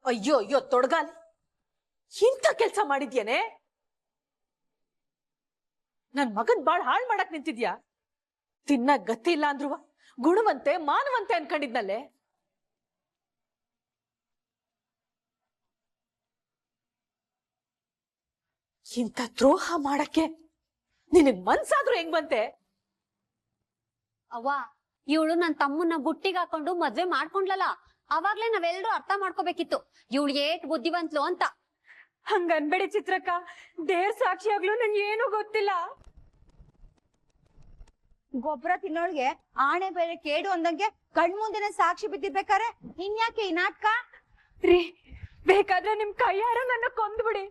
ಅಯ್ಯೋ ಅಯ್ಯೋ ತೊಡಗಾಲ್, ಇಂಥ ಕೆಲ್ಸ ಮಾಡಿದ್ಯೇನೆ? ನನ್ ಮಗನ್ ಬಾಳ್ ಹಾಳ್ ಮಾಡಕ್ ನಿಂತಿದ್ಯಾ? ತಿನ್ನ ಗತಿ ಇಲ್ಲ ಅಂದ್ರು ಗುಣವಂತೆ ಮಾನವಂತೆ ಅನ್ಕೊಂಡಿದ್ನಲ್ಲೇ. ಇಂಥ ದ್ರೋಹ ಮಾಡಕ್ಕೆ ನಿನಗ್ ಮನ್ಸಾದ್ರೂ ಹೆಂಗ್ ಬಂತೆ? ಅವ್ವ, ಇವಳು ನನ್ ತಮ್ಮನ್ನ ಬುಟ್ಟಿಗೆ ಹಾಕೊಂಡು ಮದ್ವೆ ಮಾಡ್ಕೊಂಡ್ಲಲ್ಲ, ಅವಾಗ್ಲೇ ನಾವೆಲ್ಲರೂ ಅರ್ಥ ಮಾಡ್ಕೋಬೇಕಿತ್ತು ಇವಳು ಏಟ್ ಬುದ್ಧಿವಂತ್ಲು ಅಂತ. ಹಂಗನ್ಬೇಡಿ ಚಿತ್ರಕ್ಕ, ದೇವ್ರ ಸಾಕ್ಷಿಯಾಗ್ಲೂ ನಂಗೆ ಏನು ಗೊತ್ತಿಲ್ಲ. ಗೊಬ್ಬರ ತಿನ್ನೋಳ್ಗೆ ಆಣೆ ಬೇರೆ ಕೇಡು ಅಂದಂಗೆ ಕಣ್ಮುಂದೆನೆ ಸಾಕ್ಷಿ ಬಿದ್ದಿರ್ಬೇಕಾರೆ ಇನ್ಯಾಕೆ ಈ ನಾಟಕ? ರೀ, ಬೇಕಾದ್ರೆ ನಿಮ್ ಕೈಯಾರ ನನ್ನ ಕೊಂದ್ಬಿಡಿ,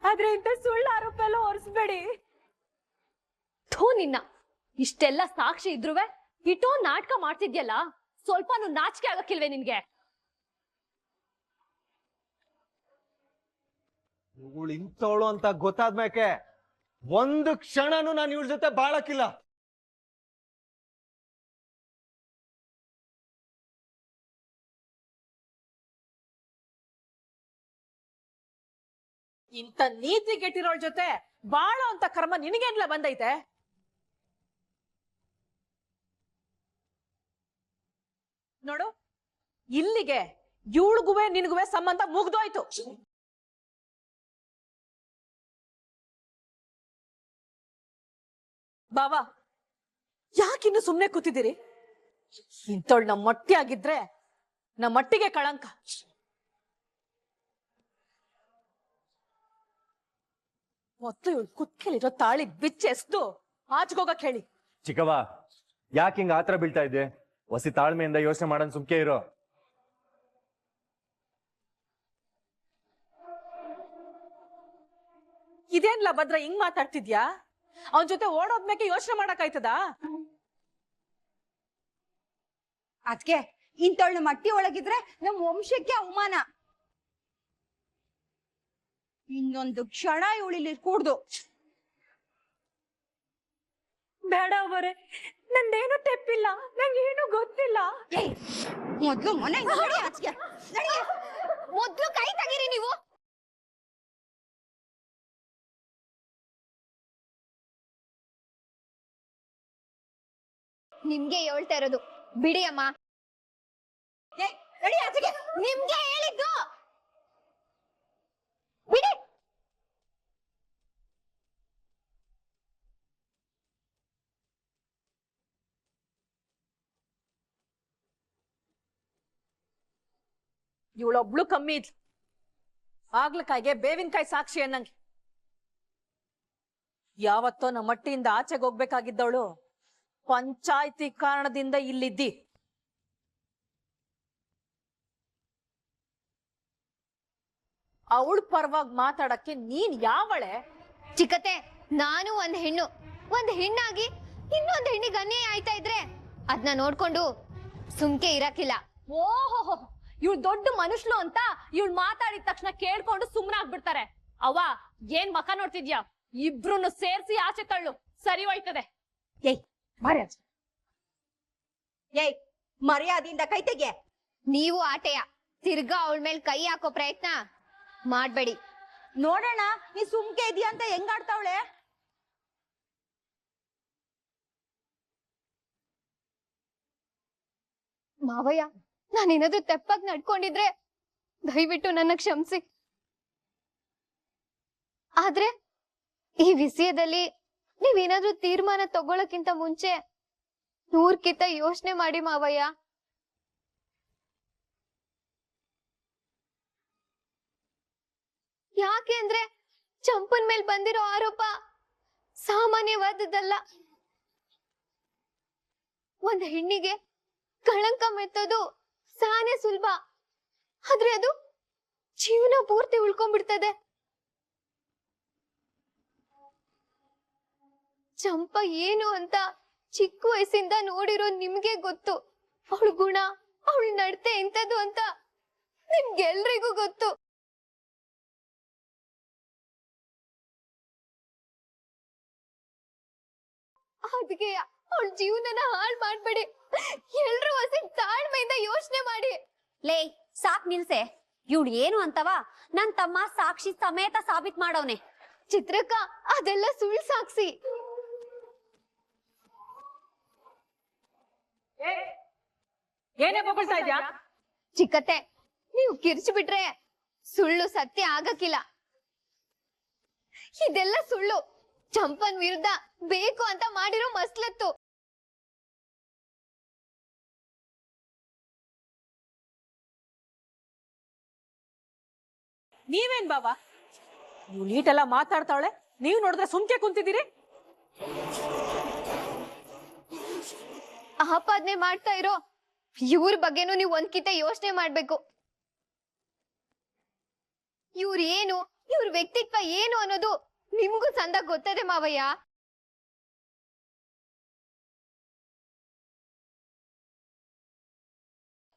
ಆದ್ರೆ ಇಂಥ ಸುಳ್ಳು ಆರೋಪ ಎಲ್ಲ ಹೊರಿಸ್ಬೇಡಿ. ಥೂ ನಿನ್ನ, ಇಷ್ಟೆಲ್ಲ ಸಾಕ್ಷಿ ಇದ್ರುವೆ ಇಟೋ ನಾಟಕ ಮಾಡ್ತಿದ್ಯಲ್ಲ, ಸ್ವಲ್ಪನೂ ನಾಚಿಕೆ ಆಗಕ್ಕಿಲ್ವೇ ನಿನ್ಗೆ? ಇವಳು ಇಂಥವಳು ಅಂತ ಗೊತ್ತಾದ್ಮೇಕೆ ಒಂದು ಕ್ಷಣನೂ ನಾನು ಇವಳ ಜೊತೆ ಬಾಳಕ್ಕಿಲ್ಲ. ಇಂಥ ನೀತಿ ಕೆಟ್ಟಿರೋಳ್ ಜೊತೆ ಬಾಳೋ ಅಂತ ಕರ್ಮ ನಿನಗೇನ್ಲ ಬಂದೈತೆ? ನೋಡು, ಇಲ್ಲಿಗೆ ಇವಳಿಗುವೆ ನಿನಗುವೆ ಸಂಬಂಧ ಮುಗ್ದೋಯ್ತು. ಬಾವಾ, ಯಾಕಿನ್ನು ಸುಮ್ನೆ ಕೂತಿದ್ದೀರಿ? ಇಂಥವಳು ನಮ್ಮ ಮಟ್ಟಿ ಆಗಿದ್ರೆ ನಮ್ಮ ಮಟ್ಟಿಗೆ ಕಳಂಕ. ಮೊದ್ಲು ಇವಳು ಕುತ್ಕೆಲಿರೋ ತಾಳಿ ಬಿಚ್ಚೆಸ್ದು ಆಚೆಗೋಗಕ್ ಹೇಳಿ. ಚಿಕ್ಕವ್ವ, ಯಾಕೆ ಹಿಂಗ ಆತರ ಬೀಳ್ತಾ ಇದ್ದೆ? ಹೊಸಿ ತಾಳ್ಮೆಯಿಂದ ಯೋಚನೆ ಮಾಡೋನ್ ಸುಮ್ಕೆ ಇರೋ. ಇದೇನ್ಲ ಭದ್ರ ಹಿಂಗ್ ಮಾತಾಡ್ತಿದ್ಯಾ? ಅವನ್ ಜೊತೆ ಓಡೋದ್ಮೇಕೆ ಯೋಚನೆ ಮಾಡಕ್ಕಾಯ್ತದ? ಅದ್ಕೆ ಇಂಥವಳ ಮಟ್ಟಿ ಒಳಗಿದ್ರೆ ನಮ್ ವಂಶಕ್ಕೆ ಅವಮಾನ. ಇನ್ನೊಂದು ಕ್ಷಣ ಇವಳಿಲ್ಲಿ ಕೂಡ್ದು. ಬೇಡ ಅವರೇ, ನಂದೇನು ತೆಪ್ಪಿಲ್ಲ, ನಂಗೇನು ಗೊತ್ತಿಲ್ಲ. ಮೊದ್ಲು ಮನೆ ಮೊದ್ಲು ಕೈ ತೆಗೀರಿ ನೀವು. ನಿಮ್ಗೆ ಹೇಳ್ತಾ ಇರೋದು, ಬಿಡಿ ಅಮ್ಮ. ನಿಮ್ಗೆ ಹೇಳಿದ್ದು ಬಿಡಿ. ಇವಳೊಬ್ಳು ಕಮ್ಮಿ ಇದ್ಲು, ಆಗ್ಲಕಾಯಿಗೆ ಬೇವಿನಕಾಯಿ ಸಾಕ್ಷಿ ಅನ್ನಂಗೆ. ಯಾವತ್ತೋ ನಮ್ಮ ಮಟ್ಟಿಯಿಂದ ಆಚೆಗೆ ಹೋಗ್ಬೇಕಾಗಿದ್ದವಳು ಪಂಚಾಯ್ತಿ ಕಾರಣದಿಂದ ಇಲ್ಲಿದ್ದಿ. ಅವಳ ಪರವಾಗಿ ಮಾತಾಡಕ್ಕೆ ನೀನ್ ಯಾವಳೆ? ಚಿಕ್ಕತೆ, ನಾನು ಒಂದ್ ಹೆಣ್ಣಾಗಿ ಇನ್ನೊಂದ್ ಹೆಣ್ಣಿಗೆ ಅನ್ಯಾಯ ಆಯ್ತಾ ಇದ್ರೆ ಅದ್ನ ನೋಡ್ಕೊಂಡು ಸುಮ್ಕೆ ಇರಕ್ಕಿಲ್ಲ. ಓಹೋ, ಇವಳು ದೊಡ್ಡ ಮನುಷ್ಯಳು ಅಂತ ಇವಳು ಮಾತಾಡಿದ ತಕ್ಷಣ ಕೇಳ್ಕೊಂಡು ಸುಮ್ನಾಗ್ಬಿಡ್ತಾರೆ. ಅವ್ವ, ಏನ್ ಮಕ ನೋಡ್ತಿದ್ಯಾ? ಇಬ್ರು ಸೇರ್ಸಿ ಆಚೆ ತಳ್ಳು, ಸರಿ ಹೋಯ್ತದೆ. ಏಯ್, ಮರ್ಯಾದೆಯಿಂದ ಕೈ ತೆಗೆ. ನೀವು ಆಟೆಯ ತಿರ್ಗಾ ಅವಳ ಮೇಲೆ ಕೈ ಹಾಕೋ ಪ್ರಯತ್ನ ಮಾಡ್ಬೇಡಿ. ನೋಡೋಣ ನೀ ಸುಮ್ಕೆ ಇದೀಯ ಅಂತ ಹೆಂಗಾಡ್ತಾವಳೆ. ಮಾವಯ್ಯ, ನಾನೇನಾದ್ರೂ ತೆಪ್ಪಾಗಿ ನಡ್ಕೊಂಡಿದ್ರೆ ದಯವಿಟ್ಟು ನನ್ನ ಕ್ಷಮಿಸಿ. ಆದ್ರೆ ಈ ವಿಷಯದಲ್ಲಿ ನೀವೇನಾದ್ರೂ ತೀರ್ಮಾನ ತಗೊಳಕ್ಕಿಂತ ಮುಂಚೆ 100 ಯೋಚನೆ ಮಾಡಿ ಮಾವಯ್ಯ. ಯಾಕೆ ಅಂದ್ರೆ ಚಂಪನ್ ಮೇಲ್ ಬಂದಿರೋ ಆರೋಪ ಸಾಮಾನ್ಯವಾದದ್ದಲ್ಲ. ಒಂದ್ ಹೆಣ್ಣಿಗೆ ಕಳಂಕ ಮೆತ್ತೋದು ಸಾನೆ ಸುಲಭ, ಆದ್ರೆ ಅದು ಜೀವನ ಪೂರ್ತಿ ಉಳ್ಕೊಂಡ್ಬಿಡ್ತದೆ. ಚಂಪ ಏನು ಅಂತ ಚಿಕ್ಕ ವಯಸ್ಸಿಂದ ನೋಡಿರೋ ನಿಮ್ಗೆ ಗೊತ್ತು. ಅವಳ ಗುಣ, ಅವಳ ನಡತೆ ಎಂತದ್ದು ಅಂತ ನಿಮ್ಗೆಲ್ರಿಗೂ ಗೊತ್ತು. ಅದಕ್ಕೆ ಅವಳ ಜೀವನನ ಹಾಳು ಮಾಡ್ಬೇಡಿ. ಎಲ್ರೂ ಹೊಸ ತಾಳ್ಮೆಯಿಂದ ಯೋಚನೆ ಮಾಡಿ. ಲೇ, ಸಾಕ್ ನಿಲ್ಸೆ. ಇವ್ಳು ಏನು ಅಂತವ ನನ್ ತಮ್ಮ ಸಾಕ್ಷಿ ಸಮೇತ ಸಾಬೀತ್ ಮಾಡವ್ನೆ. ಚಿತ್ರಕ್ಕ ಅದೆಲ್ಲ ಸುಳ್ಳು ಸಾಕ್ಷಿ. ಏನೇ ಬೊಗಳ್ತಾ ಇದ್ಯಾ? ಚಿಕ್ಕತ್ತೆ, ನೀವು ಕಿರ್ಚಿ ಬಿಟ್ರೆ ಸುಳ್ಳು ಸತ್ಯ ಆಗಕ್ಕಿಲ್ಲ. ಇದೆಲ್ಲ ಸುಳ್ಳು. ಚಂಪನ್ ವಿರುದ್ಧ ಬೇಕು ಅಂತ ಮಾಡಿರೋ ಮಸ್ಲತ್ತು. ನೀವೇನ್ ಬಾಬಾ ನೀವು ನೀಟೆಲ್ಲ ಮಾತಾಡ್ತಾವಳೆ, ನೀವ್ ನೋಡಿದ್ರೆ ಸುಮ್ಕೆ ಕುಂತಿದ್ದೀರಿ. ಆಪಾದನೆ ಮಾಡ್ತಾ ಇರೋ ಇವ್ರ ಬಗ್ಗೆನೂ ನೀವು ಒಂದ್ಕಿತ ಯೋಚನೆ ಮಾಡ್ಬೇಕು. ಇವ್ರ ಏನು, ಇವ್ರ ವ್ಯಕ್ತಿತ್ವ ಏನು ಅನ್ನೋದು ನಿಮ್ಗೂ ಸಂದ ಗೊತ್ತದೆ ಮಾವಯ್ಯ.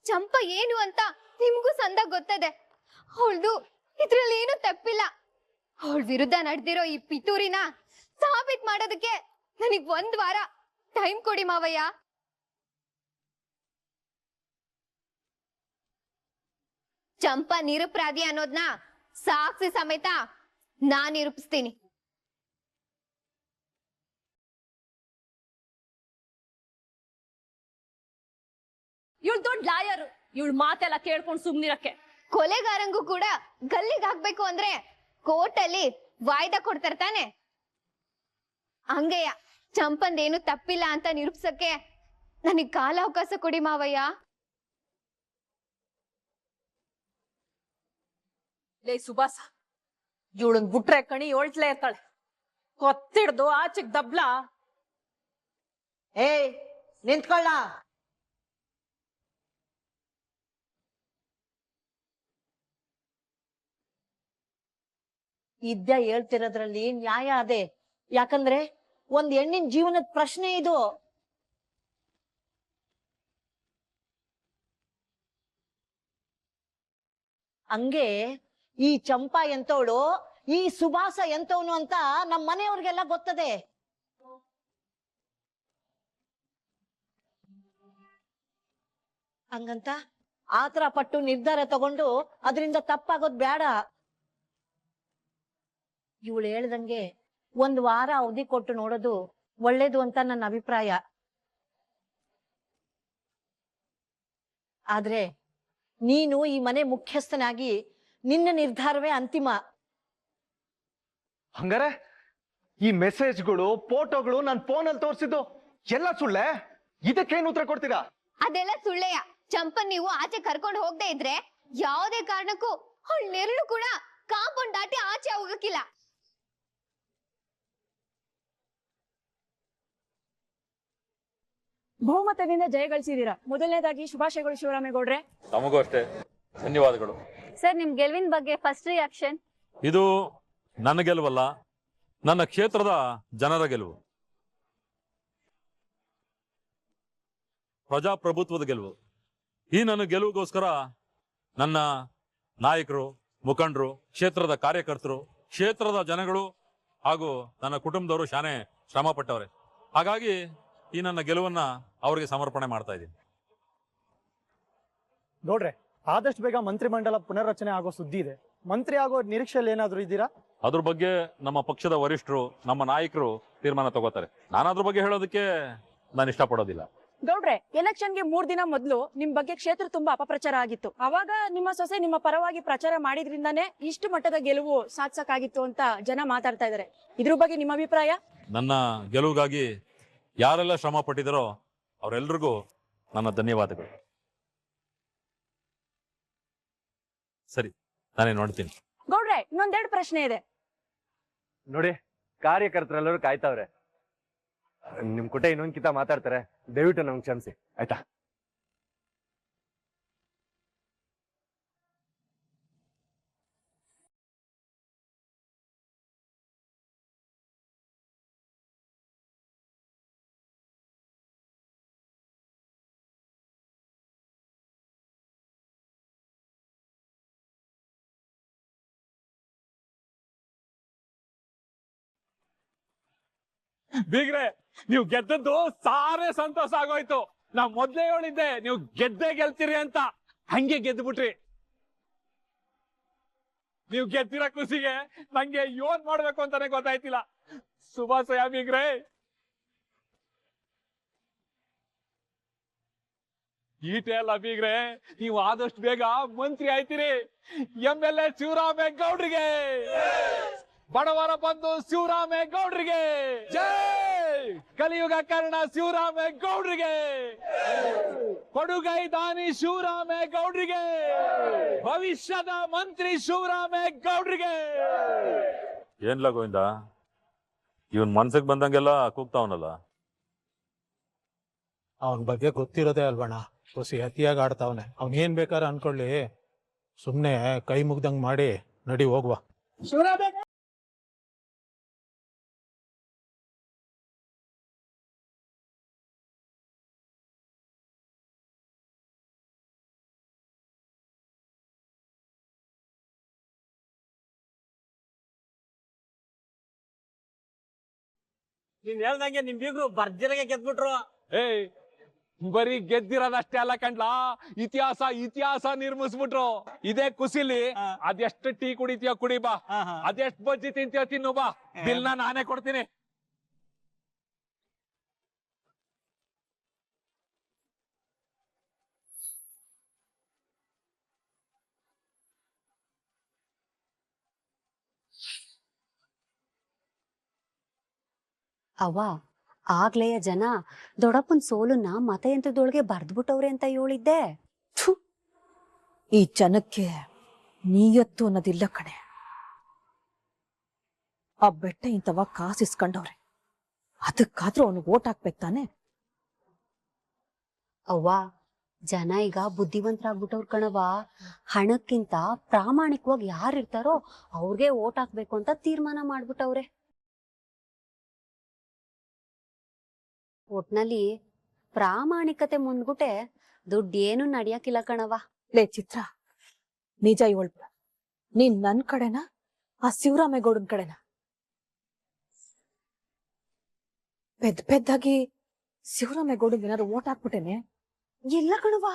ಚಂಪ ಏನು ಅಂತ ನಿಮ್ಗೂ ಸಂದ ಗೊತ್ತದೆ. ಅವಳ್ದು ಇದ್ರಲ್ಲಿ ಏನು ತಪ್ಪಿಲ್ಲ. ಅವಳ ವಿರುದ್ಧ ನಡೆದಿರೋ ಈ ಪಿತೂರಿನ ಸಾಬೀತ್ ಮಾಡೋದಕ್ಕೆ ನನಗ್ 1 ವಾರ ಟೈಮ್ ಕೊಡಿ ಮಾವಯ್ಯ. ಚಂಪಾ ನಿರಪರಾಧಿ ಅನ್ನೋದ್ನ ಸಾಕ್ಷಿ ಸಮೇತ ನಾನ್ ನಿರೂಪಿಸ್ತೀನಿ. ಇವಳು ದೊಡ್ಡ ಲಾಯರ್, ಇವಳು ಮಾತೆಲ್ಲ ಕೇಳ್ಕೊಂಡು ಸುಮ್ನಿರಕ್ಕೆ. ಕೊಲೆಗಾರಂಗೂ ಕೂಡ ಗಲ್ಲಿಗೆ ಹಾಕ್ಬೇಕು ಅಂದ್ರೆ ಕೋರ್ಟಲ್ಲಿ ವಾಯ್ದಾ ಕೊಡ್ತಾರೆ ತಾನೆ. ಹಂಗೆಯ ಚಂಪಂದೇನು ತಪ್ಪಿಲ್ಲ ಅಂತ ನಿರೂಪಿಸಕ್ಕೆ ನನಗ್ ಕಾಲಾವಕಾಶ ಕೊಡಿ ಮಾವಯ್ಯ. ಲೇ ಸುಭಾಸ, ಇವಳನ್ ಬಿಟ್ರೆ ಕಣಿ ಹೊಳ್ಟ್ಲೇ ಇರ್ತಾಳೆ. ಕೊತ್ತಿಡ್ದು ಆಚೆಗ್ ದಬ್ಲ. ಏಯ್ ನಿಂತ್ಕೊಳ್ಳ. ಇದ್ದ ಹೇಳ್ತಿರೋದ್ರಲ್ಲಿ ನ್ಯಾಯ ಅದೇ. ಯಾಕಂದ್ರೆ ಒಂದ್ ಹೆಣ್ಣಿನ ಜೀವನದ ಪ್ರಶ್ನೆ ಇದು. ಹಂಗೆ ಈ ಚಂಪಾ ಎಂತವಳು, ಈ ಸುಭಾಸ ಎಂತವನು ಅಂತ ನಮ್ ಮನೆಯವ್ರಿಗೆಲ್ಲ ಗೊತ್ತದೆ. ಹಂಗಂತ ಆತರ ಪಟ್ಟು ನಿರ್ಧಾರ ತಗೊಂಡು ಅದರಿಂದ ತಪ್ಪಾಗೋದ್ ಬೇಡ. ಇವಳು ಹೇಳ್ದಂಗೆ 1 ವಾರ ಅವಧಿ ಕೊಟ್ಟು ನೋಡೋದು ಒಳ್ಳೇದು ಅಂತ ನನ್ನ ಅಭಿಪ್ರಾಯ. ಆದ್ರೆ ನೀನು ಈ ಮನೆ ಮುಖ್ಯಸ್ಥನಾಗಿ ನಿನ್ನ ನಿರ್ಧಾರವೇ ಅಂತಿಮ. ಹಂಗಾರೆ ಈ ಮೆಸೇಜ್ಗಳು, ಫೋಟೋಗಳು ನನ್ ಫೋನಲ್ಲಿ ತೋರಿಸಿದ್ದು ಎಲ್ಲ ಸುಳ್ಳೆ? ಇದಕ್ಕೇನು ಉತ್ತರ ಕೊಡ್ತೀರಾ? ಅದೆಲ್ಲ ಸುಳ್ಳೆಯ. ಚಂಪನ್ ನೀವು ಆಚೆ ಕರ್ಕೊಂಡು ಹೋಗದೆ ಇದ್ರೆ ಯಾವುದೇ ಕಾರಣಕ್ಕೂ ಅವಳ ನೆರಳು ಕೂಡ ಕಾಂಪೌಂಡ್ ದಾಟಿ ಆಚೆ ಹೋಗಕ್ಕಿಲ್ಲ. ಬಹುಮತದಿಂದ ಜಯಗಳಿಸಿದೀರಾ. ಮೊದಲನೇದಾಗಿ ಶುಭಾಶಯಗಳು ಶಿವರಾಮೇಗೌಡ್ರೆ. ನಮಗೂ ಅಷ್ಟೇ, ಧನ್ಯವಾದಗಳು. ಸರ್, ನಿಮ್ ಗೆಲುವಿನ ಬಗ್ಗೆ ಫಸ್ಟ್ ರಿಯಾಕ್ಷನ್? ಇದು ನನ್ನ ಗೆಲುವಲ್ಲ, ನನ್ನ ಕ್ಷೇತ್ರದ ಜನರ ಗೆಲುವು, ಪ್ರಜಾಪ್ರಭುತ್ವದ ಗೆಲುವು. ಈ ನನ್ನ ಗೆಲುವಿಗೋಸ್ಕರ ನನ್ನ ನಾಯಕರು, ಮುಖಂಡರು, ಕ್ಷೇತ್ರದ ಕಾರ್ಯಕರ್ತರು, ಕ್ಷೇತ್ರದ ಜನಗಳು ಹಾಗೂ ನನ್ನ ಕುಟುಂಬದವರು ಶಾನೆ ಶ್ರಮ ಪಟ್ಟವ್ರೆ. ಹಾಗಾಗಿ ಈ ನನ್ನ ಗೆಲುವನ್ನ ಅವರಿಗೆ ಸಮರ್ಪಣೆ ಮಾಡ್ತಾ ಇದ್ದೀನಿ. ನೋಡ್ರೆ, ಆದಷ್ಟು ಬೇಗ ಮಂತ್ರಿಮಂಡಲ ಪುನರ್ರಚನೆ ಆಗೋ ಸುದ್ದಿ ಇದೆ. ಮಂತ್ರಿ ಆಗೋ ನಿರೀಕ್ಷೆಯಲ್ಲಿ ಏನಾದ್ರು ಇದ್ದೀರಾ? ಅದ್ರ ಬಗ್ಗೆ ನಮ್ಮ ಪಕ್ಷದ ವರಿಷ್ಠರು, ನಮ್ಮ ನಾಯಕರು ತೀರ್ಮಾನ ತಗೋತಾರೆ. ನಾನು ಅದ್ರ ಬಗ್ಗೆ ಹೇಳೋದಕ್ಕೆ ನಾನು ಇಷ್ಟಪಡೋದಿಲ್ಲ. ಗೌಡ್ರೆ, ಎಲೆಕ್ಷನ್ಗೆ 3 ದಿನ ಮೊದಲು ನಿಮ್ ಬಗ್ಗೆ ಕ್ಷೇತ್ರ ತುಂಬಾ ಅಪಪ್ರಚಾರ ಆಗಿತ್ತು. ಅವಾಗ ನಿಮ್ಮ ಸೊಸೆ ನಿಮ್ಮ ಪರವಾಗಿ ಪ್ರಚಾರ ಮಾಡಿದ್ರಿಂದಾನೇ ಇಷ್ಟು ಮಟ್ಟದ ಗೆಲುವು ಸಾಧಿಸಕ್ಕಾಗಿತ್ತು ಅಂತ ಜನ ಮಾತಾಡ್ತಾ ಇದಾರೆ. ಇದ್ರ ಬಗ್ಗೆ ನಿಮ್ಮ ಅಭಿಪ್ರಾಯ? ನನ್ನ ಗೆಲುವಿಗಾಗಿ ಯಾರೆಲ್ಲ ಶ್ರಮ ಪಟ್ಟಿದಾರೋ ಅವರೆಲ್ಲರಿಗೂ ನನ್ನ ಧನ್ಯವಾದಗಳು. ಸರಿ, ನಾನೇ ನೋಡ್ತೀನಿ. ಗೌಡ್ರೆ, ಇನ್ನೊಂದೆರಡು ಪ್ರಶ್ನೆ ಇದೆ. ನೋಡಿ, ಕಾರ್ಯಕರ್ತರೆಲ್ಲರೂ ಕಾಯ್ತಾವ್ರೆ. ನಿಮ್ ಕುಟ ಇನ್ನೊಂದ್ಕಿತ ಮಾತಾಡ್ತಾರೆ, ದಯವಿಟ್ಟು ನಮ್ಗೆ ಕ್ಷಮಿಸಿ, ಆಯ್ತಾ? ಬೀಗ್ರೆ, ನೀವು ಗೆದ್ದದ್ದು ಸಾರೇ ಸಂತೋಷ ಆಗೋಯ್ತು. ನಾ ಮೊದ್ಲೇ ಹೇಳಿದ್ದೆ ನೀವು ಗೆದ್ದೇ ಗೆಲ್ತೀರಿ ಅಂತ. ಹಂಗೆ ಗೆದ್ದು ಬಿಟ್ರಿ. ನೀವು ಗೆದ್ದಿರೋ ಖುಷಿಗೆ ನಂಗೆ ಏನ್ ಮಾಡ್ಬೇಕು ಅಂತಾನೆ ಗೊತ್ತಾಯ್ತಿಲ್ಲ. ಶುಭಾಶಯ ಬೀಗ್ರೆ. ಈಟೆ ಅಲ್ಲ ಬೀಗ್ರೆ, ನೀವು ಆದಷ್ಟು ಬೇಗ ಮಂತ್ರಿ ಆಯ್ತೀರಿ. MLA ಶಿವರಾಮೇಗೌಡ್ರಿಗೆ, ಬಡವರ ಬಂಧು ಶಿವರಾಮೇಗೌಡ್ರಿಗೆ ಜೈ. ಕಲಿಯುಗ ಕಾರಣ ಶಿವರಾಮೇಗೌಡ್ರಿಗೆ, ಕೊಡುಗೈ ದಾನಿ ಶಿವರಾಮೇಗೌಡ್ರಿಗೆ, ಭವಿಷ್ಯದ ಮಂತ್ರಿ ಶಿವರಾಮೇಗೌಡ್ರಿಗೆ. ಏನ್ಲ ಗೋವಿಂದ, ಇವನ್ ಮನ್ಸಿಗೆ ಬಂದಂಗೆಲ್ಲ ಕೂಗ್ತಾವನಲ್ಲ. ಅವನ ಬಗ್ಗೆ ಗೊತ್ತಿರೋದೇ ಅಲ್ವಣ್ಣ, ಖುಷಿ ಅತಿಯಾಗಿ ಆಡ್ತಾವನೆ. ಅವ್ನ್ ಏನ್ ಬೇಕಾದ್ರೆ ಅನ್ಕೊಳ್ಳಿ, ಸುಮ್ನೆ ಕೈ ಮುಗ್ದಂಗ್ ಮಾಡಿ ನಡಿ ಹೋಗುವ. ನೀನ್ ಹೇಳ್ದಂಗೆ ನಿಮ್ ಬೀಗ್ರು ಭರ್ಜರಿಗೆ ಗೆದ್ಬಿಟ್ರು. ಬರೀ ಗೆದ್ದಿರೋದಷ್ಟೇ ಅಲ್ಲ ಕಂಡ್ಲಾ, ಇತಿಹಾಸ ನಿರ್ಮಿಸ್ಬಿಟ್ರು. ಇದೇ ಖುಷಿಲಿ ಅದೆಷ್ಟು ಟೀ ಕುಡಿತೀಯ ಕುಡಿ ಬಾ, ಅದೆಷ್ಟು ಬಜ್ಜಿ ತಿಂತೀಯ ತಿನ್ನು ಬಾ, ಬಿಲ್ನ ನಾನೇ ಕೊಡ್ತೀನಿ. ಅವ್ವ ಆಗ್ಲೆಯ ಜನ ದೊಡ್ಡಪ್ಪನ್ ಸೋಲನ್ನ ಮತಯಂತ್ರದೊಳಗೆ ಬರ್ದ್ಬಿಟ್ಟವ್ರೆ ಅಂತ ಹೇಳಿದ್ದೆ. ಈ ಜನಕ್ಕೆ ನೀಯತ್ತು ಅನ್ನೋದಿಲ್ಲ ಕಣೆ. ಆ ಬೆಟ್ಟ ಇಂತವ ಕಾಸಿಸ್ಕೊಂಡವ್ರೆ, ಅದಕ್ಕಾದ್ರೂ ಅವನಿಗೆ ಓಟ್ ಹಾಕ್ಬೇಕು ತಾನೆ. ಅವ್ವ ಜನ ಈಗ ಬುದ್ಧಿವಂತರಾಗ್ಬಿಟ್ಟವ್ರ ಕಣವ. ಹಣಕ್ಕಿಂತ ಪ್ರಾಮಾಣಿಕವಾಗಿ ಯಾರಿರ್ತಾರೋ ಅವ್ರಿಗೆ ಓಟ್ ಹಾಕ್ಬೇಕು ಅಂತ ತೀರ್ಮಾನ ಮಾಡ್ಬಿಟ್ಟವ್ರೆ. ಒಟ್ನಲ್ಲಿ ಪ್ರಾಮಾಣಿಕತೆ ಮುಂದ್ಗುಟೆ ದುಡ್ಡು ಏನು ನಡಿಯಕ್ಕಿಲ್ಲ ಕಣವ. ಲೇ ಚಿತ್ರ, ನಿಜ ಹೇಳ್ಬಿಡ, ನೀನ್ ನನ್ ಕಡೆನಾ ಆ ಶಿವರಾಮೇಗೌಡನ್ ಕಡೆನಾ? ಪೆದ್ದಾಗಿ ಶಿವರಾಮೇಗೌಡನ್ ಏನಾದ್ರು ಓಟ್ ಹಾಕ್ಬಿಟ್ಟೇನೆ? ಇಲ್ಲ ಕಣವ,